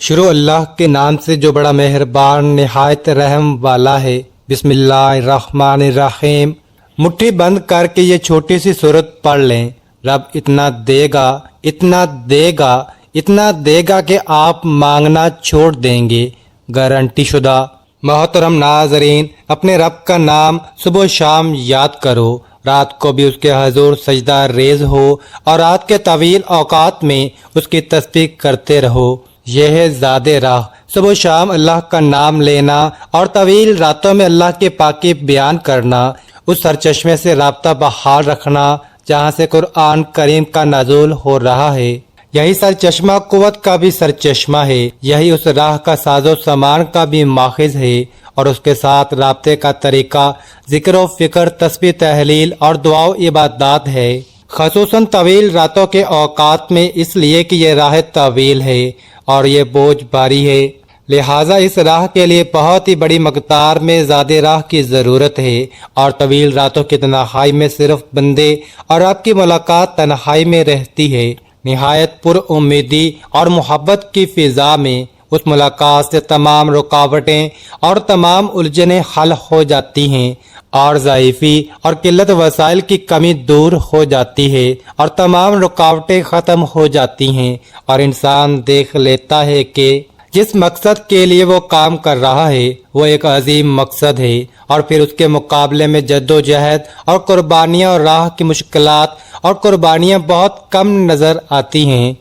شروع اللہ کے نام سے جو بڑا مہربان نہایت رحم والا ہے۔ بسم اللہ الرحمن الرحیم۔ مٹھی بند کر کے یہ چھوٹی سی سورت پڑھ لیں۔ رب اتنا دے گا، اتنا دے گا، اتنا دے گا کہ آپ مانگنا چھوڑ دیں گے، گارنٹی شدہ۔ محترم ناظرین، اپنے رب کا نام صبح و شام یاد کرو، رات کو بھی اس کے حضور سجدہ ریز ہو اور رات کے طویل اوقات میں اس کی تسبیح کرتے رہو۔ یہ ہے زاد راہ، صبح و شام اللہ کا نام لینا اور طویل راتوں میں اللہ کی پاکی بیان کرنا، اس سرچشمے سے رابطہ بحال رکھنا جہاں سے قرآن کریم کا نزول ہو رہا ہے۔ یہی سرچشمہ قوت کا بھی سرچشمہ ہے، یہی اس راہ کا ساز و سامان کا بھی ماخذ ہے، اور اس کے ساتھ رابطے کا طریقہ ذکر و فکر، تسبیح، تحلیل اور دعا و عبادات ہے، خصوصاً طویل راتوں کے اوقات میں، اس لیے کہ یہ راہ طویل ہے اور یہ بوجھ باری ہے، لہٰذا اس راہ کے لیے بہت ہی بڑی مقدار میں زاد راہ کی ضرورت ہے، اور طویل راتوں کی تنہائی میں صرف بندے اور آپ کی ملاقات تنہائی میں رہتی ہے، نہایت پر امیدی اور محبت کی فضا میں۔ اس ملاقات سے تمام رکاوٹیں اور تمام الجھنیں حل ہو جاتی ہیں، اور ضعیفی اور قلت وسائل کی کمی دور ہو جاتی ہے، اور تمام رکاوٹیں ختم ہو جاتی ہیں، اور انسان دیکھ لیتا ہے کہ جس مقصد کے لیے وہ کام کر رہا ہے وہ ایک عظیم مقصد ہے، اور پھر اس کے مقابلے میں جد و جہد اور قربانیاں اور راہ کی مشکلات اور قربانیاں بہت کم نظر آتی ہیں۔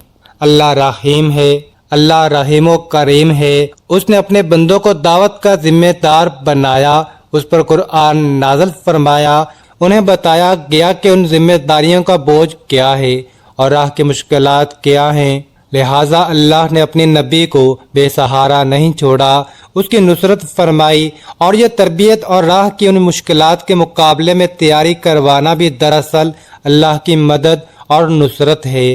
اللہ رحیم ہے، اللہ رحیم و کریم ہے، اس نے اپنے بندوں کو دعوت کا ذمہ دار بنایا، اس پر قرآن نازل فرمایا، انہیں بتایا گیا کہ ان ذمہ داریوں کا بوجھ کیا ہے اور راہ کی مشکلات کیا ہیں، لہٰذا اللہ نے اپنے نبی کو بے سہارا نہیں چھوڑا، اس کی نصرت فرمائی، اور یہ تربیت اور راہ کی ان مشکلات کے مقابلے میں تیاری کروانا بھی دراصل اللہ کی مدد اور نصرت ہے۔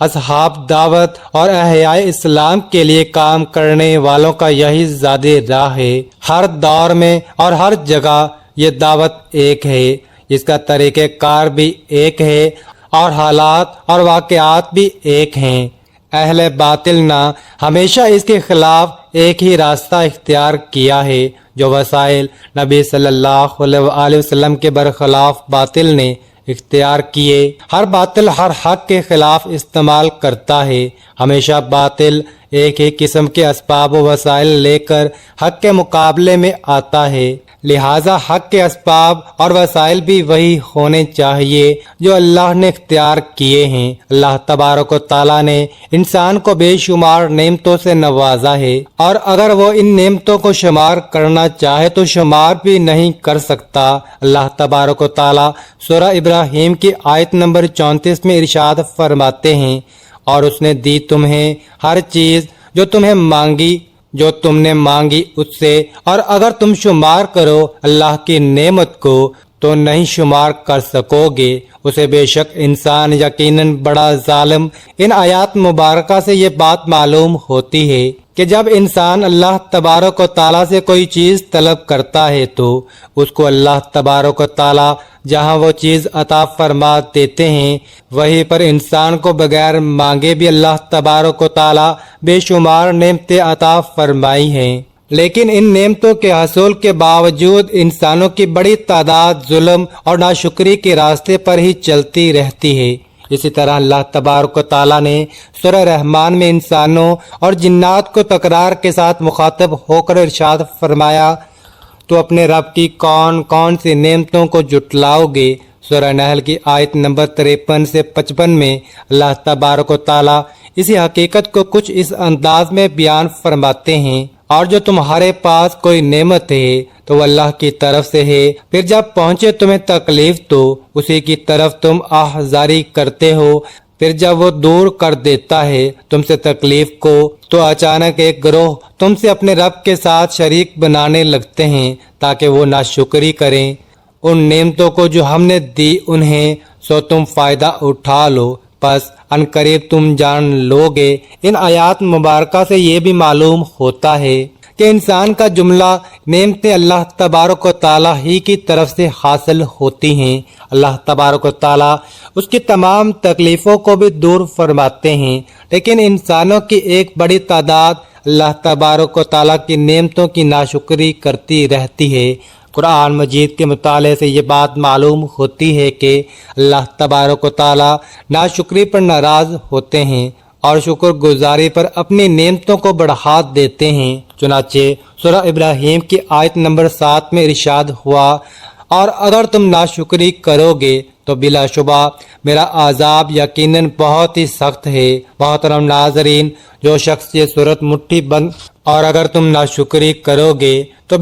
اصحاب دعوت اور احیاء اسلام کے لیے کام کرنے والوں کا یہی زاد راہ ہے، ہر دور میں اور ہر جگہ یہ دعوت ایک ہے، اس کا طریقہ کار بھی ایک ہے، اور حالات اور واقعات بھی ایک ہیں۔ اہل باطل نے ہمیشہ اس کے خلاف ایک ہی راستہ اختیار کیا ہے، جو وسائل نبی صلی اللہ علیہ وآلہ وسلم کے برخلاف باطل نے اختیار کیے۔ ہر باطل ہر حق کے خلاف استعمال کرتا ہے، ہمیشہ باطل ایک ہی قسم کے اسباب و وسائل لے کر حق کے مقابلے میں آتا ہے، لہٰذا حق کے اسباب اور وسائل بھی وہی ہونے چاہیے جو اللہ نے اختیار کیے ہیں۔ اللہ تبارک و تعالیٰ نے انسان کو بے شمار نعمتوں سے نوازا ہے، اور اگر وہ ان نعمتوں کو شمار کرنا چاہے تو شمار بھی نہیں کر سکتا۔ اللہ تبارک و تعالیٰ سورہ ابراہیم کی آیت نمبر 34 میں ارشاد فرماتے ہیں، اور اس نے دی تمہیں ہر چیز جو تمہیں مانگی، جو تم نے مانگی اس سے، اور اگر تم شمار کرو اللہ کی نعمت کو تو نہیں شمار کر سکو گے، اسے بے شک انسان یقیناً بڑا ظالم۔ ان آیات مبارکہ سے یہ بات معلوم ہوتی ہے کہ جب انسان اللہ تبارک و تعالیٰ سے کوئی چیز طلب کرتا ہے تو اس کو اللہ تبارک و تعالیٰ جہاں وہ چیز عطا فرما دیتے ہیں، وہیں پر انسان کو بغیر مانگے بھی اللہ تبارک و تعالیٰ بے شمار نعمتیں عطا فرمائی ہیں، لیکن ان نعمتوں کے حصول کے باوجود انسانوں کی بڑی تعداد ظلم اور ناشکری کے راستے پر ہی چلتی رہتی ہے۔ اسی طرح اللہ تبارک و تعالیٰ نے سورہ رحمان میں انسانوں اور جنات کو تکرار کے ساتھ مخاطب ہو کر ارشاد فرمایا، تو اپنے رب کی کون کون سی نعمتوں کو جٹلاؤ گے۔ سورہ نحل کی آیت نمبر 53 سے 55 میں اللہ تبارک و تعالیٰ اسی حقیقت کو کچھ اس انداز میں بیان فرماتے ہیں، اور جو تمہارے پاس کوئی نعمت ہے تو وہ اللہ کی طرف سے ہے، پھر جب پہنچے تمہیں تکلیف تو اسی کی طرف تم آہذاری کرتے ہو، پھر جب وہ دور کر دیتا ہے تم سے تکلیف کو تو اچانک ایک گروہ تم سے اپنے رب کے ساتھ شریک بنانے لگتے ہیں تاکہ وہ ناشکری کریں ان نعمتوں کو جو ہم نے دی انہیں، سو تم فائدہ اٹھا لو، پس عنقریب تم جان لو گے۔ ان آیات مبارکہ سے یہ بھی معلوم ہوتا ہے کہ انسان کا جملہ نعمتیں اللہ تبارک و تعالیٰ ہی کی طرف سے حاصل ہوتی ہیں۔ اللہ تبارک و تعالیٰ اس کی تمام تکلیفوں کو بھی دور فرماتے ہیں، لیکن انسانوں کی ایک بڑی تعداد اللہ تبارک و تعالیٰ کی نعمتوں کی ناشکری کرتی رہتی ہے۔ قرآن مجید کے مطالعے سے یہ بات معلوم ہوتی ہے کہ اللہ تبارک و تعالیٰ ناشکری پر ناراض ہوتے ہیں اور شکر گزاری پر اپنی نعمتوں کو بڑھا دیتے ہیں۔ چنانچہ سورہ ابراہیم کی آیت نمبر 7 میں ارشاد ہوا، اور اگر تم ناشکری کرو گے تو بلا شبہ میرا عذاب یقیناً بہت ہی سخت ہے۔ محترم ناظرین، جو شخص یہ صورت مٹھی بند اور اگر تم ناشکری کرو گے تو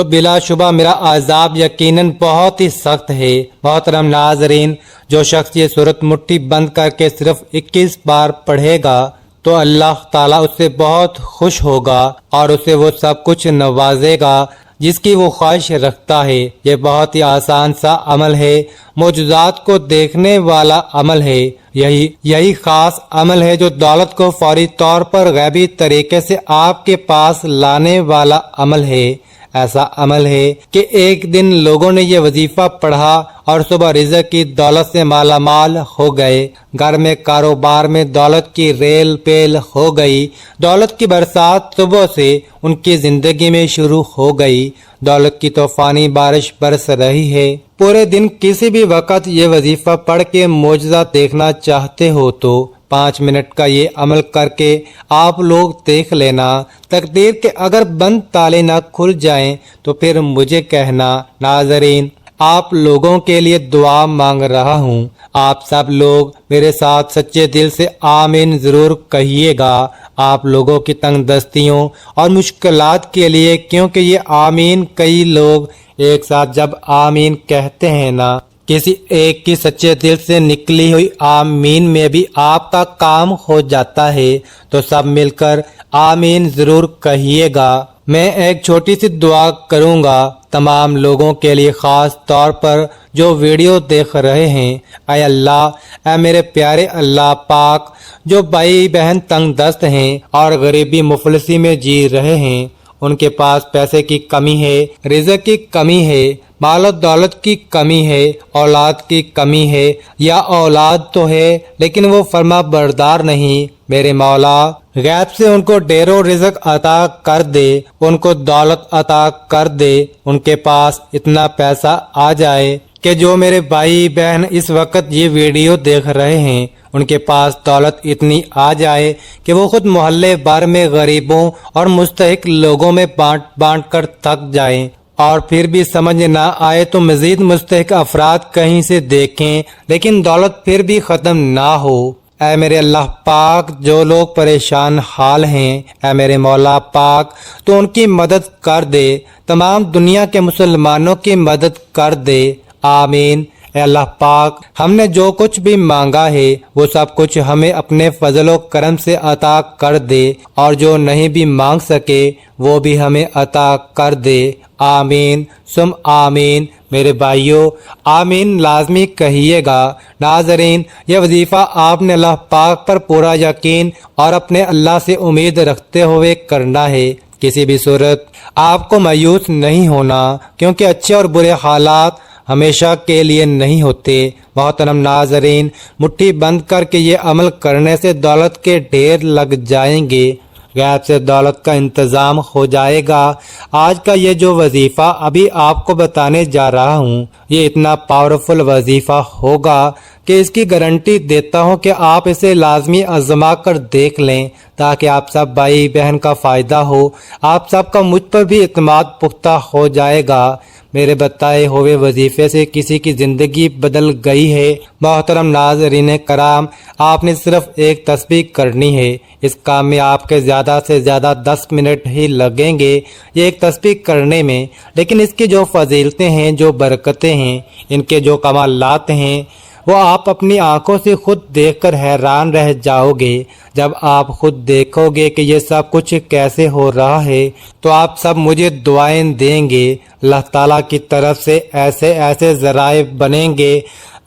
بلا شبہ میرا عذاب یقیناً بہت ہی سخت ہے۔ محترم ناظرین، جو شخص یہ صورت مٹھی بند کر کے صرف 21 بار پڑھے گا تو اللہ تعالیٰ اس سے بہت خوش ہوگا اور اسے وہ سب کچھ نوازے گا جس کی وہ خواہش رکھتا ہے۔ یہ بہت ہی آسان سا عمل ہے، معجزات کو دیکھنے والا عمل ہے۔ یہی خاص عمل ہے جو دولت کو فوری طور پر غیبی طریقے سے آپ کے پاس لانے والا عمل ہے۔ ایسا عمل ہے کہ ایک دن لوگوں نے یہ وظیفہ پڑھا اور صبح رزق کی دولت سے مالا مال ہو گئے، گھر میں کاروبار میں دولت کی ریل پیل ہو گئی، دولت کی برسات صبح سے ان کی زندگی میں شروع ہو گئی، دولت کی طوفانی بارش برس رہی ہے۔ پورے دن کسی بھی وقت یہ وظیفہ پڑھ کے معجزہ دیکھنا چاہتے ہو تو 5 منٹ کا یہ عمل کر کے آپ لوگ دیکھ لینا۔ تقدیر کے اگر بند تالے نہ کھل جائیں تو پھر مجھے کہنا۔ ناظرین، آپ لوگوں کے لیے دعا مانگ رہا ہوں، آپ سب لوگ میرے ساتھ سچے دل سے آمین ضرور کہیے گا، آپ لوگوں کی تنگ دستیوں اور مشکلات کے لیے، کیونکہ یہ آمین کئی لوگ ایک ساتھ جب آمین کہتے ہیں نا، کسی ایک کی سچے دل سے نکلی ہوئی آمین میں بھی آپ کا کام ہو جاتا ہے، تو سب مل کر آمین ضرور کہیے گا۔ میں ایک چھوٹی سی دعا کروں گا تمام لوگوں کے لیے، خاص طور پر جو ویڈیو دیکھ رہے ہیں۔ اے اللہ، اے میرے پیارے اللہ پاک، جو بھائی بہن تنگ دست ہیں اور غریبی مفلسی میں جی رہے ہیں، ان کے پاس پیسے کی کمی ہے، رزق کی کمی ہے، مال و دولت کی کمی ہے، اولاد کی کمی ہے، یا اولاد تو ہے لیکن وہ فرما بردار نہیں، میرے مولا غیب سے ان کو ڈھیروں رزق عطا کر دے، ان کو دولت عطا کر دے، ان کے پاس اتنا پیسہ آ جائے کہ جو میرے بھائی بہن اس وقت یہ ویڈیو دیکھ رہے ہیں ان کے پاس دولت اتنی آ جائے کہ وہ خود محلے بھر میں غریبوں اور مستحق لوگوں میں بانٹ کر تھک جائیں، اور پھر بھی سمجھ نہ آئے تو مزید مستحق افراد کہیں سے دیکھیں، لیکن دولت پھر بھی ختم نہ ہو۔ اے میرے اللہ پاک، جو لوگ پریشان حال ہیں، اے میرے مولا پاک، تو ان کی مدد کر دے، تمام دنیا کے مسلمانوں کی مدد کر دے، آمین۔ اے اللہ پاک، ہم نے جو کچھ بھی مانگا ہے وہ سب کچھ ہمیں اپنے فضل و کرم سے عطا کر دے، اور جو نہیں بھی مانگ سکے وہ بھی ہمیں عطا کر دے، آمین سم آمین۔ میرے بھائیوں، آمین لازمی کہیے گا۔ ناظرین، یہ وظیفہ آپ نے اللہ پاک پر پورا یقین اور اپنے اللہ سے امید رکھتے ہوئے کرنا ہے۔ کسی بھی صورت آپ کو مایوس نہیں ہونا، کیونکہ اچھے اور برے حالات ہمیشہ کے لیے نہیں ہوتے۔ محترم ناظرین، مٹھی بند کر کے یہ عمل کرنے سے دولت کے ڈھیر لگ جائیں گے، غیب سے دولت کا انتظام ہو جائے گا۔ آج کا یہ جو وظیفہ ابھی آپ کو بتانے جا رہا ہوں، یہ اتنا پاورفل وظیفہ ہوگا کہ اس کی گارنٹی دیتا ہوں کہ آپ اسے لازمی آزما کر دیکھ لیں، تاکہ آپ سب بھائی بہن کا فائدہ ہو، آپ سب کا مجھ پر بھی اعتماد پختہ ہو جائے گا۔ میرے بتائے ہوئے وظیفے سے کسی کی زندگی بدل گئی ہے۔ محترم ناظرین کرام، آپ نے صرف ایک تسبیح کرنی ہے، اس کام میں آپ کے زیادہ سے زیادہ 10 منٹ ہی لگیں گے یہ ایک تسبیح کرنے میں، لیکن اس کی جو فضیلتیں ہیں، جو برکتیں ہیں، ان کے جو کمالات ہیں، وہ آپ اپنی آنکھوں سے خود دیکھ کر حیران رہ جاؤ گے۔ جب آپ خود دیکھو گے کہ یہ سب کچھ کیسے ہو رہا ہے تو آپ سب مجھے دعائیں دیں گے، اللہ تعالیٰ کی طرف سے ایسے ذرائع بنیں گے،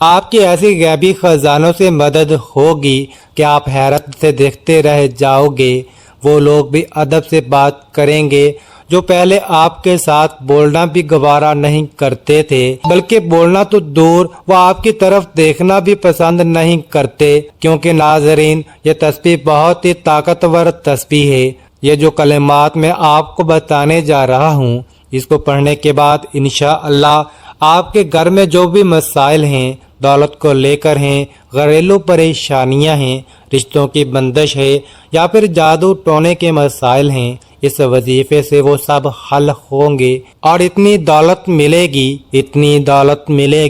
آپ کی ایسی غیبی خزانوں سے مدد ہوگی کہ آپ حیرت سے دیکھتے رہ جاؤ گے۔ وہ لوگ بھی ادب سے بات کریں گے جو پہلے آپ کے ساتھ بولنا بھی گوارا نہیں کرتے تھے، بلکہ بولنا تو دور وہ آپ کی طرف دیکھنا بھی پسند نہیں کرتے، کیونکہ ناظرین یہ تسبیح بہت ہی طاقتور تسبیح ہے۔ یہ جو کلمات میں آپ کو بتانے جا رہا ہوں، اس کو پڑھنے کے بعد انشاءاللہ آپ کے گھر میں جو بھی مسائل ہیں، دولت کو لے کر ہیں، گھریلو پریشانیاں ہیں، رشتوں کی بندش ہے یا پھر جادو ٹونے کے مسائل ہیں، اس وظیفے سے وہ سب حل ہوں گے اور اتنی دولت ملے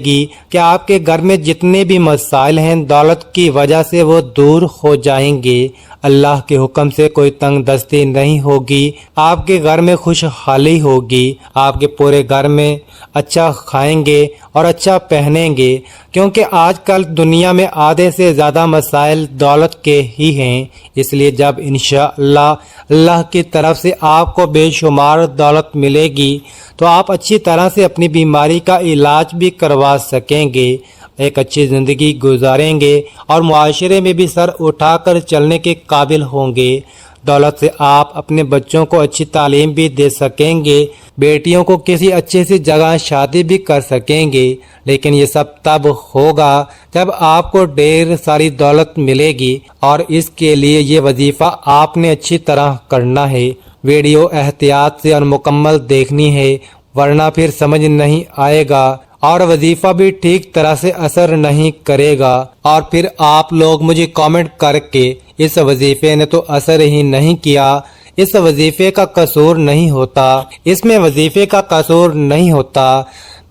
گی کہ آپ کے گھر میں جتنے بھی مسائل ہیں دولت کی وجہ سے وہ دور ہو جائیں گے۔ اللہ کے حکم سے کوئی تنگ دستی نہیں ہوگی، آپ کے گھر میں خوشحالی ہوگی، آپ کے پورے گھر میں اچھا کھائیں گے اور اچھا پہنیں گے، کیونکہ آج کل دنیا میں آدھے سے زیادہ مسائل دولت کے ہی ہیں۔ اس لیے جب انشاءاللہ اللہ کی طرف سے آپ کو بے شمار دولت ملے گی تو آپ اچھی طرح سے اپنی بیماری کا علاج بھی کروا سکیں گے، ایک اچھی زندگی گزاریں گے اور معاشرے میں بھی سر اٹھا کر چلنے کے قابل ہوں گے۔ دولت سے آپ اپنے بچوں کو اچھی تعلیم بھی دے سکیں گے، بیٹیوں کو کسی اچھی سی جگہ شادی بھی کر سکیں گے، لیکن یہ سب تب ہوگا جب آپ کو ڈھیر ساری دولت ملے گی، اور اس کے لیے یہ وظیفہ آپ نے اچھی طرح کرنا ہے۔ ویڈیو احتیاط سے اور مکمل دیکھنی ہے، ورنہ پھر سمجھ نہیں آئے گا اور وظیفہ بھی ٹھیک طرح سے اثر نہیں کرے گا، اور پھر آپ لوگ مجھے کامنٹ کر کے اس وظیفے نے تو اثر ہی نہیں کیا، اس وظیفے کا قصور نہیں ہوتا، اس میں وظیفے کا قصور نہیں ہوتا،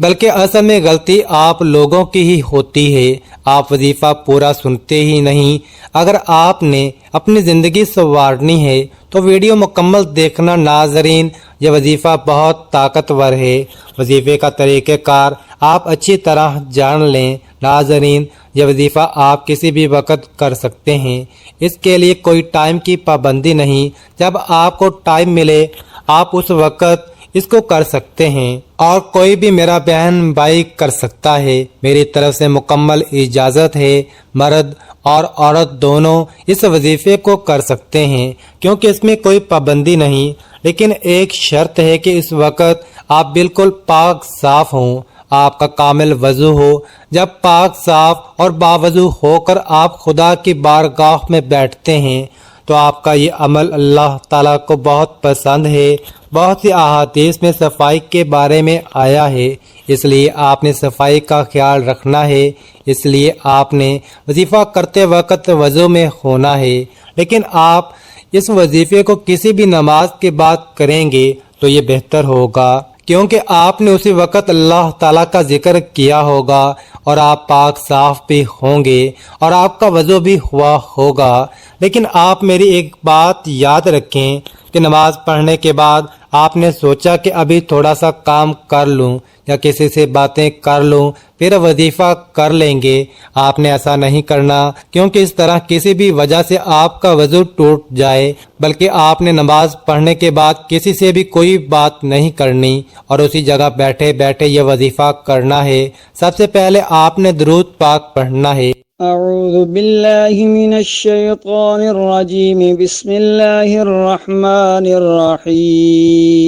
بلکہ اصل میں غلطی آپ لوگوں کی ہی ہوتی ہے۔ آپ وظیفہ پورا سنتے ہی نہیں۔ اگر آپ نے اپنی زندگی سنوارنی ہے تو ویڈیو مکمل دیکھنا ناظرین، یہ وظیفہ بہت طاقتور ہے۔ وظیفے کا طریقہ کار آپ اچھی طرح جان لیں ناظرین، یہ وظیفہ آپ کسی بھی وقت کر سکتے ہیں، اس کے لیے کوئی ٹائم کی پابندی نہیں، جب آپ کو ٹائم ملے آپ اس وقت اس کو کر سکتے ہیں، اور کوئی بھی میرا بہن بھائی کر سکتا ہے۔ میری طرف سے مکمل اجازت ہے، مرد اور عورت دونوں اس وظیفے کو کر سکتے ہیں، کیونکہ اس میں کوئی پابندی نہیں، لیکن ایک شرط ہے کہ اس وقت آپ بالکل پاک صاف ہوں، آپ کا کامل وضو ہو۔ جب پاک صاف اور باوضو ہو کر آپ خدا کی بارگاہ میں بیٹھتے ہیں تو آپ کا یہ عمل اللہ تعالیٰ کو بہت پسند ہے۔ بہت سی احادیث میں صفائی کے بارے میں آیا ہے، اس لیے آپ نے صفائی کا خیال رکھنا ہے، اس لیے آپ نے وظیفہ کرتے وقت وضو میں ہونا ہے۔ لیکن آپ اس وظیفے کو کسی بھی نماز کے بعد کریں گے تو یہ بہتر ہوگا، کیونکہ آپ نے اسی وقت اللہ تعالیٰ کا ذکر کیا ہوگا اور آپ پاک صاف بھی ہوں گے اور آپ کا وضو بھی ہوا ہوگا۔ لیکن آپ میری ایک بات یاد رکھیں کہ نماز پڑھنے کے بعد آپ نے سوچا کہ ابھی تھوڑا سا کام کر لوں یا کسی سے باتیں کر لوں پھر وظیفہ کر لیں گے، آپ نے ایسا نہیں کرنا، کیونکہ اس طرح کسی بھی وجہ سے آپ کا وضو ٹوٹ جائے، بلکہ آپ نے نماز پڑھنے کے بعد کسی سے بھی کوئی بات نہیں کرنی اور اسی جگہ بیٹھے بیٹھے یہ وظیفہ کرنا ہے۔ سب سے پہلے آپ نے درود پاک پڑھنا ہے۔ اعوذ باللہ من الشیطان الرجیم، بسم اللہ الرحمن الرحیم۔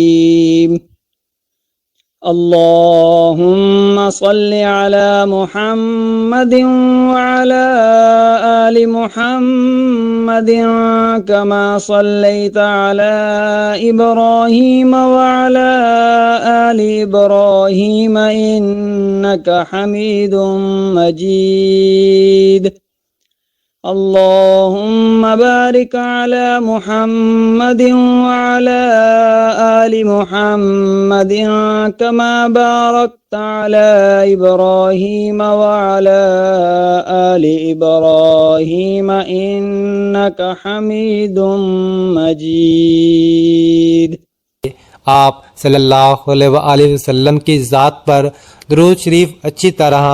اللہم صل علی محمد وعلی آل محمد کما صلیت علی ابراہیم وعلی آل ابراہیم انک حمید مجید۔ اللہم بارک علی محمد وعلی آل محمد کما بارکت علی ابراہیم وعلی آل ابراہیم انک حمید مجید۔ آپ صلی اللہ علیہ وآلہ وسلم کی ذات پر درود شریف اچھی طرح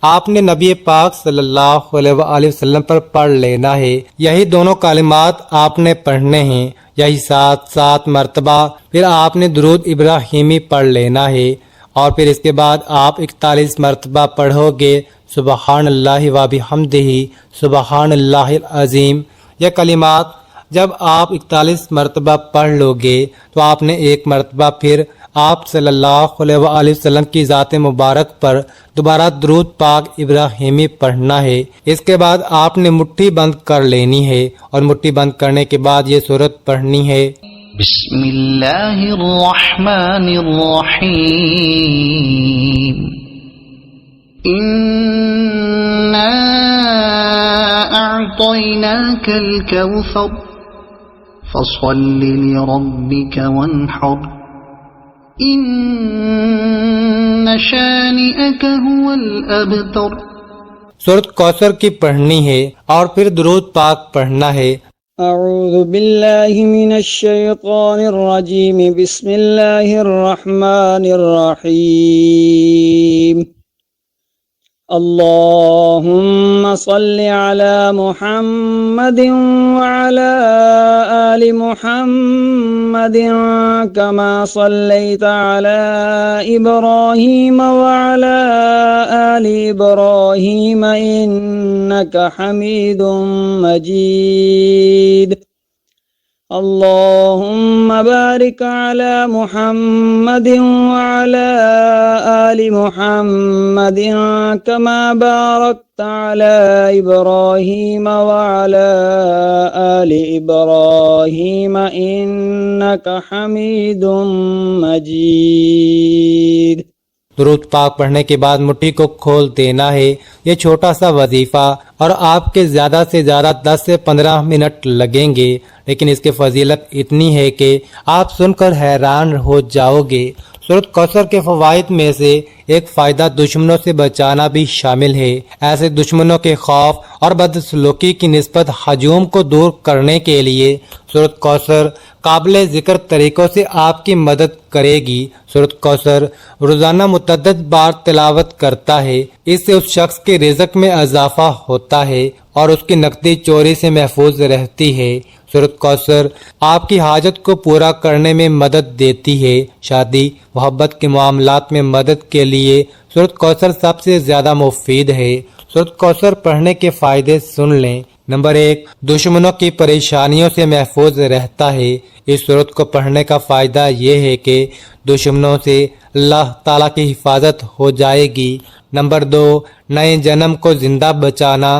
آپ نے نبی پاک صلی اللہ علیہ وآلہ وسلم پر پڑھ لینا ہے۔ یہی دونوں کلمات آپ نے پڑھنے ہیں، یہی 7 مرتبہ۔ پھر آپ نے درود ابراہیمی پڑھ لینا ہے، اور پھر اس کے بعد آپ 41 مرتبہ پڑھو گے سبحان اللہ و بحمدہ سبحان اللہ العظیم۔ یہ کلمات جب آپ 41 مرتبہ پڑھ لو گے تو آپ نے ایک مرتبہ پھر آپ صلی اللہ علیہ وآلہ وسلم کی ذات مبارک پر دوبارہ درود پاک ابراہیمی پڑھنا ہے۔ اس کے بعد آپ نے مٹھی بند کر لینی ہے اور مٹھی بند کرنے کے بعد یہ سورت پڑھنی ہے۔ بسم اللہ الرحمن الرحیم انا اعطیناک الکوثر فصل لربک وانحر ان شانئک هو الابتر۔ سورت کوثر کی پڑھنی ہے اور پھر درود پاک پڑھنا ہے۔ أعوذ بالله من الشيطان الرجيم بسم الله الرحمن الرحيم اللهم صل على محمد وعلى آل محمد كما صليت على إبراهيم وعلى آل إبراهيم إنك حميد مجيد اللهم بارك على محمد وعلى آل محمد كما باركت على إبراهيم وعلى آل إبراهيم إنك حميد مجيد۔ درود پاک پڑھنے کے بعد مٹھی کو کھول دینا ہے۔ یہ چھوٹا سا وظیفہ اور آپ کے زیادہ سے زیادہ 10 سے 15 منٹ لگیں گے، لیکن اس کی فضیلت اتنی ہے کہ آپ سن کر حیران ہو جاؤ گے۔ سورت کوثر کے فوائد میں سے ایک فائدہ دشمنوں سے بچانا بھی شامل ہے۔ ایسے دشمنوں کے خوف اور بدسلوکی کی نسبت ہجوم کو دور کرنے کے لیے سورت کوثر قابل ذکر طریقوں سے آپ کی مدد کرے گی۔ سورت کوثر روزانہ متعدد بار تلاوت کرتا ہے، اس سے اس شخص کے رزق میں اضافہ ہوتا ہے اور اس کی نقدی چوری سے محفوظ رہتی ہے۔ سورت کوثر آپ کی حاجت کو پورا کرنے میں مدد دیتی ہے۔ شادی محبت کے معاملات میں مدد کے لیے سورت کوثر سب سے زیادہ مفید ہے۔ سورت کوثر پڑھنے کے فائدے سن لیں۔ نمبر 1، دشمنوں کی پریشانیوں سے محفوظ رہتا ہے۔ اس سورت کو پڑھنے کا فائدہ یہ ہے کہ دشمنوں سے اللہ تعالیٰ کی حفاظت ہو جائے گی۔ نمبر 2، نئے جنم کو زندہ بچانا۔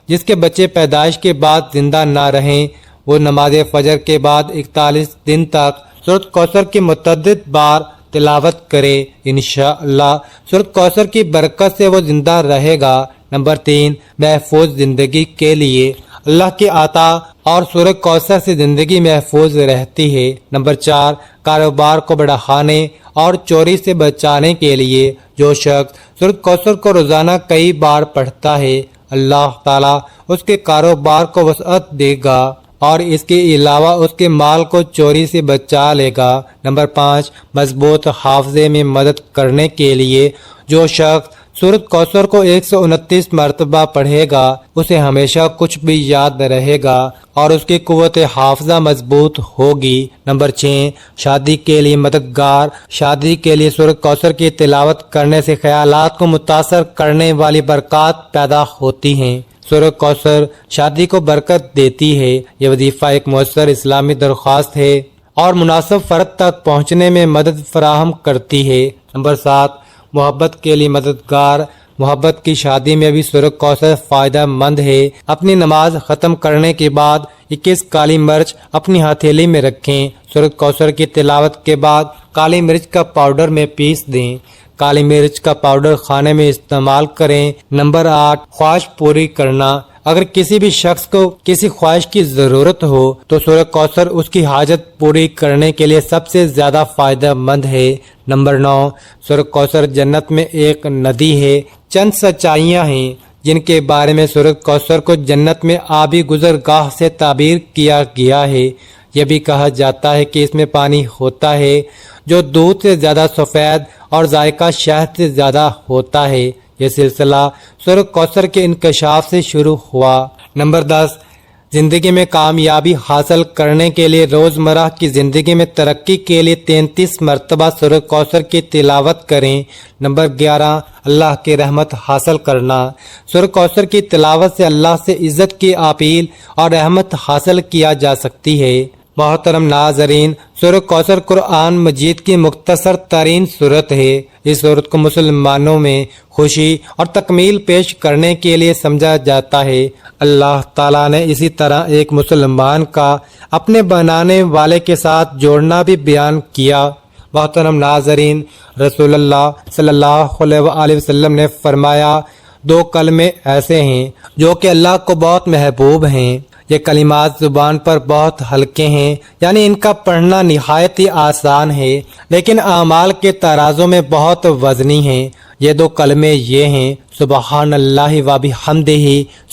جس کے بچے پیدائش کے بعد زندہ نہ رہیں وہ نماز فجر کے بعد 41 دن تک سورت کوثر کی متعدد بار تلاوت کرے، انشاءاللہ سورت کوثر کی برکت سے وہ زندہ رہے گا۔ نمبر 3، محفوظ زندگی کے لیے اللہ کی عطا اور سورت کوثر سے زندگی محفوظ رہتی ہے۔ نمبر 4، کاروبار کو بڑھانے اور چوری سے بچانے کے لیے جو شخص سورت کوثر کو روزانہ کئی بار پڑھتا ہے اللہ تعالیٰ اس کے کاروبار کو وسعت دے گا اور اس کے علاوہ اس کے مال کو چوری سے بچا لے گا۔ نمبر 5، مضبوط حافظے میں مدد کرنے کے لیے جو شخص سورت کوثر کو 129 مرتبہ پڑھے گا اسے ہمیشہ کچھ بھی یاد رہے گا اور اس کی قوت حافظہ مضبوط ہوگی۔ نمبر 6، شادی کے لیے مددگار۔ شادی کے لیے سورت کوثر کی تلاوت کرنے سے خیالات کو متاثر کرنے والی برکات پیدا ہوتی ہیں۔ سورت کوثر شادی کو برکت دیتی ہے۔ یہ وظیفہ ایک مؤثر اسلامی درخواست ہے اور مناسب فرد تک پہنچنے میں مدد فراہم کرتی ہے۔ نمبر 7، محبت کے لیے مددگار۔ محبت کی شادی میں بھی سورت کوثر فائدہ مند ہے۔ اپنی نماز ختم کرنے کے بعد 21 کالی مرچ اپنی ہتھیلی میں رکھیں۔ سورت کوثر کی تلاوت کے بعد کالی مرچ کا پاؤڈر میں پیس دیں۔ کالی مرچ کا پاؤڈر کھانے میں استعمال کریں۔ نمبر 8، خواہش پوری کرنا۔ اگر کسی بھی شخص کو کسی خواہش کی ضرورت ہو تو سورت کوثر اس کی حاجت پوری کرنے کے لیے سب سے زیادہ فائدہ مند ہے۔ نمبر 9، سورت کوثر جنت میں ایک ندی ہے۔ چند سچائیاں ہیں جن کے بارے میں سورت کوثر کو جنت میں آبی گزرگاہ سے تعبیر کیا گیا ہے۔ یہ بھی کہا جاتا ہے کہ اس میں پانی ہوتا ہے جو دودھ سے زیادہ سفید اور ذائقہ شہد سے زیادہ ہوتا ہے۔ یہ سلسلہ سورت کوثر کے انکشاف سے شروع ہوا۔ نمبر 10، زندگی میں کامیابی حاصل کرنے کے لیے روزمرہ کی زندگی میں ترقی کے لیے 33 مرتبہ سورہ کوثر کی تلاوت کریں۔ نمبر 11، اللہ کی رحمت حاصل کرنا۔ سورہ کوثر کی تلاوت سے اللہ سے عزت کی اپیل اور رحمت حاصل کیا جا سکتی ہے۔ محترم ناظرین، سورہ کوثر قرآن مجید کی مختصر ترین سورت ہے۔ اس سورت کو مسلمانوں میں خوشی اور تکمیل پیش کرنے کے لیے سمجھا جاتا ہے۔ اللہ تعالیٰ نے اسی طرح ایک مسلمان کا اپنے بنانے والے کے ساتھ جوڑنا بھی بیان کیا۔ محترم ناظرین، رسول اللہ صلی اللہ علیہ وآلہ وسلم نے فرمایا، 2 کلمے ایسے ہیں جو کہ اللہ کو بہت محبوب ہیں۔ یہ کلمات زبان پر بہت ہلکے ہیں، یعنی ان کا پڑھنا نہایت ہی آسان ہے، لیکن اعمال کے ترازو میں بہت وزنی ہیں۔ یہ 2 کلمے یہ ہیں، سبحان اللہ و بحمدہ،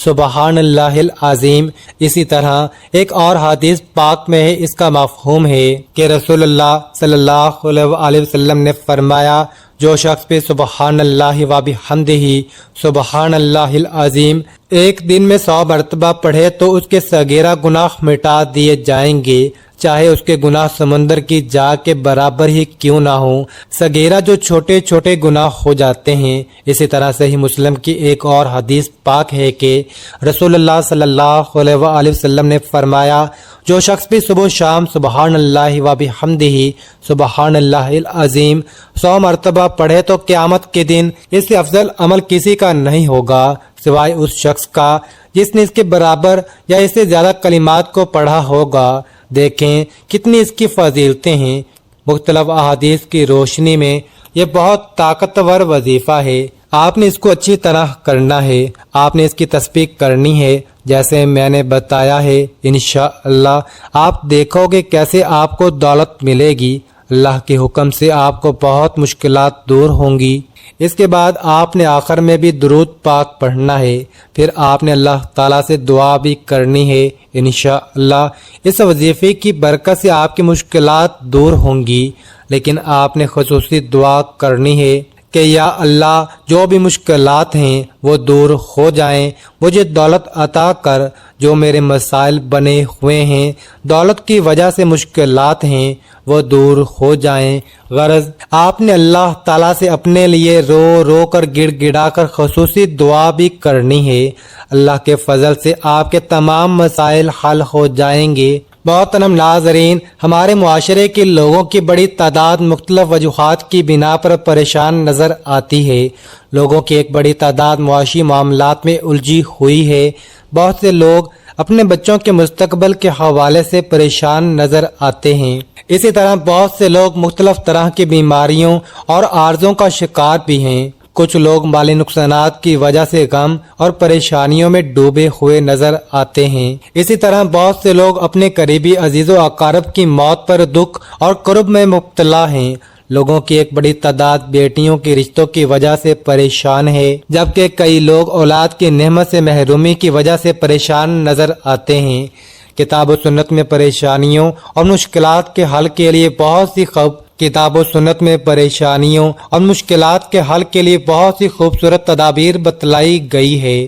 سبحان اللہ العظیم۔ اسی طرح ایک اور حدیث پاک میں ہے، اس کا مفہوم ہے کہ رسول اللہ صلی اللہ علیہ وآلہ وسلم نے فرمایا، جو شخص بھی سبحان اللہ و بحمدہ، سبحان اللہ العظیم ایک دن میں 100 مرتبہ پڑھے تو اس کے صغیرہ گناہ مٹا دیے جائیں گے، چاہے اس کے گناہ سمندر کی جا کے برابر ہی کیوں نہ ہوں۔ صغیرہ جو چھوٹے چھوٹے گناہ ہو جاتے ہیں۔ اسی طرح صحیح مسلم کی ایک اور حدیث پاک ہے کہ رسول اللہ صلی اللہ علیہ وآلہ وسلم نے فرمایا، جو شخص بھی صبح و شام سبحان اللہ و بحمدہ، سبحان اللہ العظیم 100 مرتبہ پڑھے تو قیامت کے دن اس سے افضل عمل کسی کا نہیں ہوگا سوائے اس شخص کا جس نے اس کے برابر یا اس سے زیادہ کلمات کو پڑھا ہوگا۔ دیکھیں کتنی اس کی فضیلتیں ہیں۔ مختلف احادیث کی روشنی میں یہ بہت طاقتور وظیفہ ہے۔ آپ نے اس کو اچھی طرح کرنا ہے، آپ نے اس کی تسبیح کرنی ہے جیسے میں نے بتایا ہے۔ انشاءاللہ آپ دیکھو گے کیسے آپ کو دولت ملے گی۔ اللہ کے حکم سے آپ کو بہت مشکلات دور ہوں گی۔ اس کے بعد آپ نے آخر میں بھی درود پاک پڑھنا ہے، پھر آپ نے اللہ تعالیٰ سے دعا بھی کرنی ہے۔ انشاءاللہ اس وظیفے کی برکت سے آپ کی مشکلات دور ہوں گی، لیکن آپ نے خصوصی دعا کرنی ہے کہ یا اللہ جو بھی مشکلات ہیں وہ دور ہو جائیں، مجھے دولت عطا کر، جو میرے مسائل بنے ہوئے ہیں دولت کی وجہ سے مشکلات ہیں وہ دور ہو جائیں۔ غرض آپ نے اللہ تعالیٰ سے اپنے لیے رو رو کر گڑ گڑا کر خصوصی دعا بھی کرنی ہے۔ اللہ کے فضل سے آپ کے تمام مسائل حل ہو جائیں گے۔ محترم ناظرین، ہمارے معاشرے کے لوگوں کی بڑی تعداد مختلف وجوہات کی بنا پر پریشان نظر آتی ہے۔ لوگوں کی ایک بڑی تعداد معاشی معاملات میں الجھی ہوئی ہے۔ بہت سے لوگ اپنے بچوں کے مستقبل کے حوالے سے پریشان نظر آتے ہیں۔ اسی طرح بہت سے لوگ مختلف طرح کی بیماریوں اور عارضوں کا شکار بھی ہیں۔ کچھ لوگ مالی نقصانات کی وجہ سے غم اور پریشانیوں میں ڈوبے ہوئے نظر آتے ہیں۔ اسی طرح بہت سے لوگ اپنے قریبی عزیز و اقارب کی موت پر دکھ اور کرب میں مبتلا ہیں۔ لوگوں کی ایک بڑی تعداد بیٹیوں کے رشتوں کی وجہ سے پریشان ہے، جبکہ کئی لوگ اولاد کی نعمت سے محرومی کی وجہ سے پریشان نظر آتے ہیں۔ کتاب و سنت میں پریشانیوں اور مشکلات کے حل کے لیے بہت سی خوبصورت تدابیر بتلائی گئی ہے،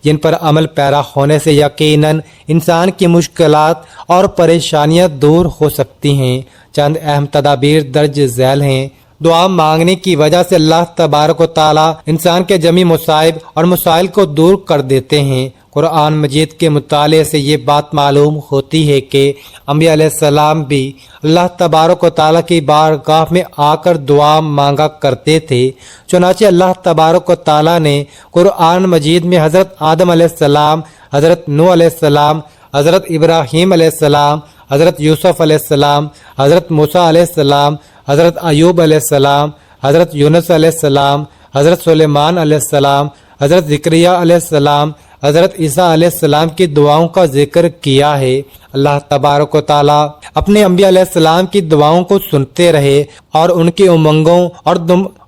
جن پر عمل پیرا ہونے سے یقیناً انسان کی مشکلات اور پریشانیاں دور ہو سکتی ہیں۔ چند اہم تدابیر درج ذیل ہیں۔ دعا مانگنے کی وجہ سے اللہ تبارک و تعالی انسان کے جمی مصائب اور مسائل کو دور کر دیتے ہیں۔ قرآن مجید کے مطالعے سے یہ بات معلوم ہوتی ہے کہ انبیاء علیہ السلام بھی اللہ تبارک و تعالیٰ کی بارگاہ میں آ کر دعا مانگا کرتے تھے۔ چنانچہ اللہ تبارک و تعالیٰ نے قرآن مجید میں حضرت آدم علیہ السلام، حضرت نوح علیہ السلام، حضرت ابراہیم علیہ السلام، حضرت یوسف علیہ السلام، حضرت موسیٰ علیہ السلام، حضرت ایوب علیہ السلام، حضرت یونس علیہ السلام، حضرت سلیمان علیہ السلام، حضرت زکریا علیہ السلام، حضرت عیسیٰ علیہ السلام کی دعاؤں کا ذکر کیا ہے۔ اللہ تبارک و تعالیٰ اپنے انبیاء علیہ السلام کی دعاؤں کو سنتے رہے اور ان کی امنگوں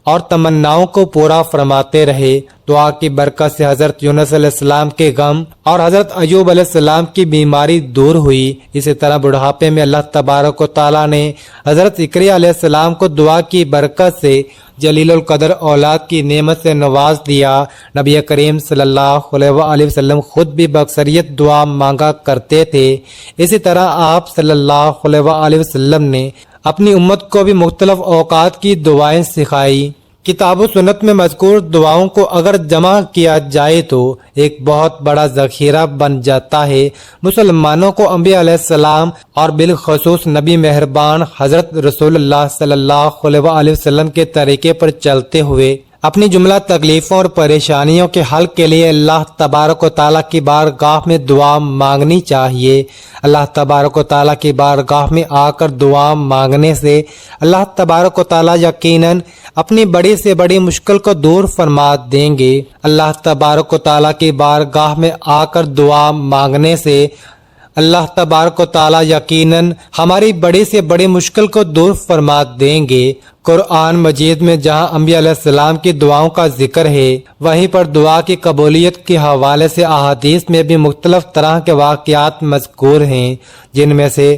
اور تمناؤں کو پورا فرماتے رہے۔ دعا کی برکت سے حضرت یونس علیہ السلام کے غم اور حضرت ایوب علیہ السلام کی بیماری دور ہوئی۔ اسی طرح بڑھاپے میں اللہ تبارک و تعالیٰ نے حضرت زکریا علیہ السلام کو دعا کی برکت سے جلیل القدر اولاد کی نعمت سے نواز دیا۔ نبی کریم صلی اللہ علیہ وآلہ وسلم خود بھی باکثریت دعا مانگا کرتے تھے۔ اسی طرح آپ صلی اللہ علیہ وآلہ وسلم نے اپنی امت کو بھی مختلف اوقات کی دعائیں سکھائی۔ کتاب و سنت میں مذکور دعاؤں کو اگر جمع کیا جائے تو ایک بہت بڑا ذخیرہ بن جاتا ہے۔ مسلمانوں کو انبیاء علیہ السلام اور بالخصوص نبی مہربان حضرت رسول اللہ صلی اللہ علیہ وآلہ وسلم کے طریقے پر چلتے ہوئے اپنی جملہ تکلیفوں اور پریشانیوں کے حل کے لیے اللہ تبارک و تعالیٰ کی بارگاہ میں دعا مانگنی چاہیے۔ اللہ تبارک و تعالیٰ کی بارگاہ میں آ کر دعا مانگنے سے اللہ تبارک و تعالیٰ یقیناً اپنی بڑی سے بڑی مشکل کو دور فرما دیں گے۔ اللہ تبارک و تعالیٰ کی بارگاہ میں آ کر دعا مانگنے سے اللہ تبارک و تعالیٰ یقیناً ہماری بڑی سے بڑی مشکل کو دور فرما دیں گے۔ قرآن مجید میں جہاں انبیاء علیہ السلام کی دعاؤں کا ذکر ہے، وہیں پر دعا کی قبولیت کے حوالے سے احادیث میں بھی مختلف طرح کے واقعات مذکور ہیں، جن میں سے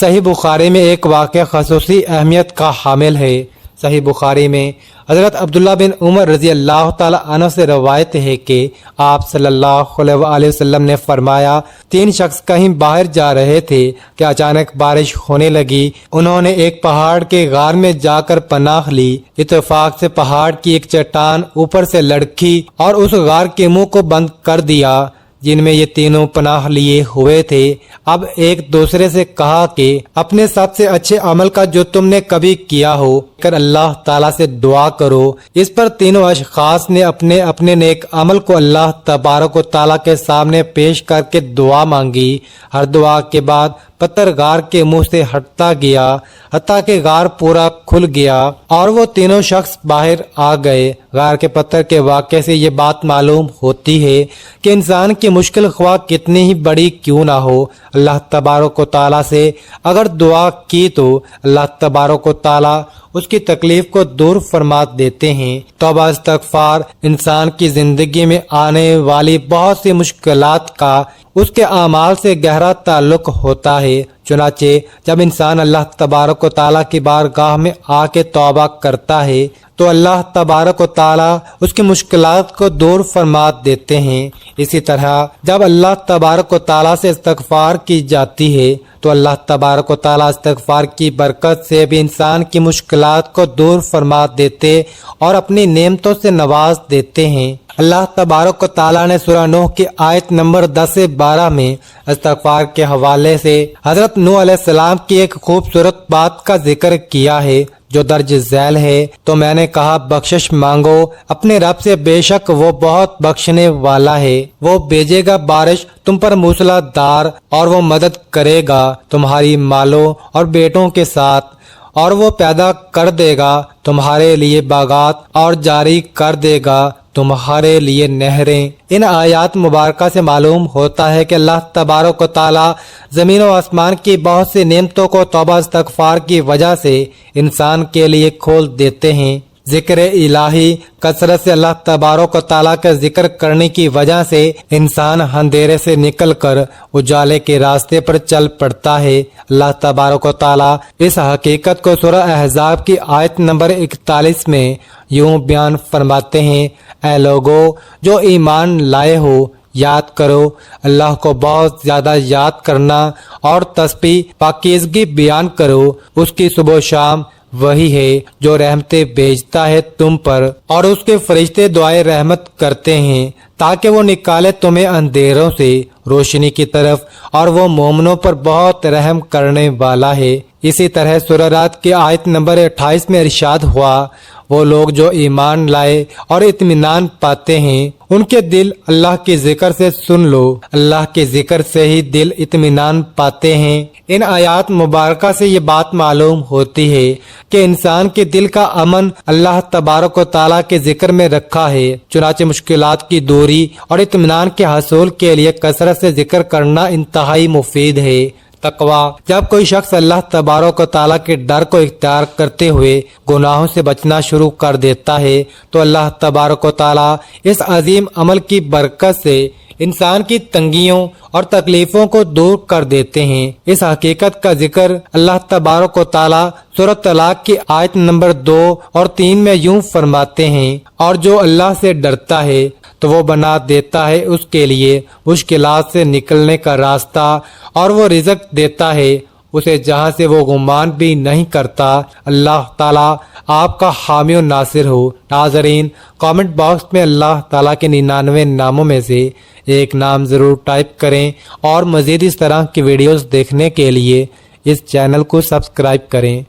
صحیح بخاری میں ایک واقعہ خصوصی اہمیت کا حامل ہے۔ صحیح بخاری میں حضرت عبداللہ بن عمر رضی اللہ تعالی عنہ سے روایت ہے کہ آپ صلی اللہ علیہ وآلہ وسلم نے فرمایا، 3 شخص کہیں باہر جا رہے تھے کہ اچانک بارش ہونے لگی۔ انہوں نے ایک پہاڑ کے غار میں جا کر پناہ لی۔ اتفاق سے پہاڑ کی ایک چٹان اوپر سے لڑکھی اور اس غار کے منہ کو بند کر دیا جن میں یہ تینوں پناہ لیے ہوئے تھے۔ اب ایک دوسرے سے کہا کہ اپنے سب سے اچھے عمل کا جو تم نے کبھی کیا ہو کر اللہ تعالیٰ سے دعا کرو۔ اس پر تینوں اشخاص نے اپنے اپنے نیک عمل کو اللہ تبارک و تعالیٰ کے سامنے پیش کر کے دعا مانگی۔ ہر دعا کے بعد پتھر غار کے منہ سے ہٹتا گیا حتیٰ کہ غار پورا کھل گیا اور وہ تینوں شخص باہر آ گئے۔ غار کے پتھر کے واقعے سے یہ بات معلوم ہوتی ہے کہ انسان کی مشکل خواہ کتنی ہی بڑی کیوں نہ ہو، اللہ تبارک و تعالیٰ سے اگر دعا کی تو اللہ تبارک و تعالیٰ اس کی تکلیف کو دور فرما دیتے ہیں۔ توبہ استغفار انسان کی زندگی میں آنے والی بہت سی مشکلات کا اس کے اعمال سے گہرا تعلق ہوتا ہے۔ چنانچہ جب انسان اللہ تبارک و تعالیٰ کی بارگاہ میں آ کے توبہ کرتا ہے تو اللہ تبارک و تعالیٰ اس کی مشکلات کو دور فرما دیتے ہیں۔ اسی طرح جب اللہ تبارک و تعالیٰ سے استغفار کی جاتی ہے تو اللہ تبارک و تعالیٰ استغفار کی برکت سے بھی انسان کی مشکلات کو دور فرما دیتے اور اپنی نعمتوں سے نواز دیتے ہیں۔ اللہ تبارک و تعالیٰ نے سورہ نوح کی آیت نمبر 10 سے 12 میں استغفار کے حوالے سے حضرت نوح علیہ السلام کی ایک خوبصورت بات کا ذکر کیا ہے جو درج ذیل ہے۔ تو میں نے کہا بخشش مانگو اپنے رب سے، بے شک وہ بہت بخشنے والا ہے۔ وہ بھیجے گا بارش تم پر موسلا دھار اور وہ مدد کرے گا تمہاری مالوں اور بیٹوں کے ساتھ، اور وہ پیدا کر دے گا تمہارے لیے باغات اور جاری کر دے گا تمہارے لیے نہریں۔ ان آیات مبارکہ سے معلوم ہوتا ہے کہ اللہ تبارک و تعالیٰ زمین و آسمان کی بہت سی نعمتوں کو توبہ استغفار کی وجہ سے انسان کے لیے کھول دیتے ہیں۔ ذکر الہی کثرت سے اللہ تبارک و تعالیٰ کا ذکر کرنے کی وجہ سے انسان اندھیرے سے نکل کر اجالے کے راستے پر چل پڑتا ہے۔ اللہ تبارک و تعالیٰ اس حقیقت کو سورہ احزاب کی آیت نمبر 41 میں یوں بیان فرماتے ہیں، اے لوگو جو ایمان لائے ہو، یاد کرو اللہ کو بہت زیادہ یاد کرنا اور تسبیح پاکیزگی بیان کرو۔ اس کی صبح و شام وہی ہے جو رحمتیں بھیجتا ہے تم پر، اور اس کے فرشتے دعائے رحمت کرتے ہیں تاکہ وہ نکالے تمہیں اندھیروں سے روشنی کی طرف، اور وہ مومنوں پر بہت رحم کرنے والا ہے۔ اسی طرح سورہ رات کی آیت نمبر 28 میں ارشاد ہوا، وہ لوگ جو ایمان لائے اور اطمینان پاتے ہیں ان کے دل اللہ کے ذکر سے سن لو، اللہ کے ذکر سے ہی دل اطمینان پاتے ہیں۔ ان آیات مبارکہ سے یہ بات معلوم ہوتی ہے کہ انسان کے دل کا امن اللہ تبارک و تعالیٰ کے ذکر میں رکھا ہے۔ چنانچہ مشکلات کی دوری اور اطمینان کے حصول کے لیے کثرت سے ذکر کرنا انتہائی مفید ہے۔ تقوی، جب کوئی شخص اللہ تبارک و تعالیٰ کے ڈر کو اختیار کرتے ہوئے گناہوں سے بچنا شروع کر دیتا ہے تو اللہ تبارک و تعالیٰ اس عظیم عمل کی برکت سے انسان کی تنگیوں اور تکلیفوں کو دور کر دیتے ہیں۔ اس حقیقت کا ذکر اللہ تبارک و تعالیٰ سورۃ طلاق کی آیت نمبر 2 اور 3 میں یوں فرماتے ہیں، اور جو اللہ سے ڈرتا ہے تو وہ بنا دیتا ہے اس کے لیے مشکلات سے نکلنے کا راستہ، اور وہ رزق دیتا ہے اسے جہاں سے وہ گمان بھی نہیں کرتا۔ اللہ تعالیٰ آپ کا حامی و ناصر ہو۔ ناظرین، کامنٹ باکس میں اللہ تعالیٰ کے 99 ناموں میں سے ایک نام ضرور ٹائپ کریں، اور مزید اس طرح کی ویڈیوز دیکھنے کے لیے اس چینل کو سبسکرائب کریں۔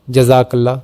جزاک اللہ۔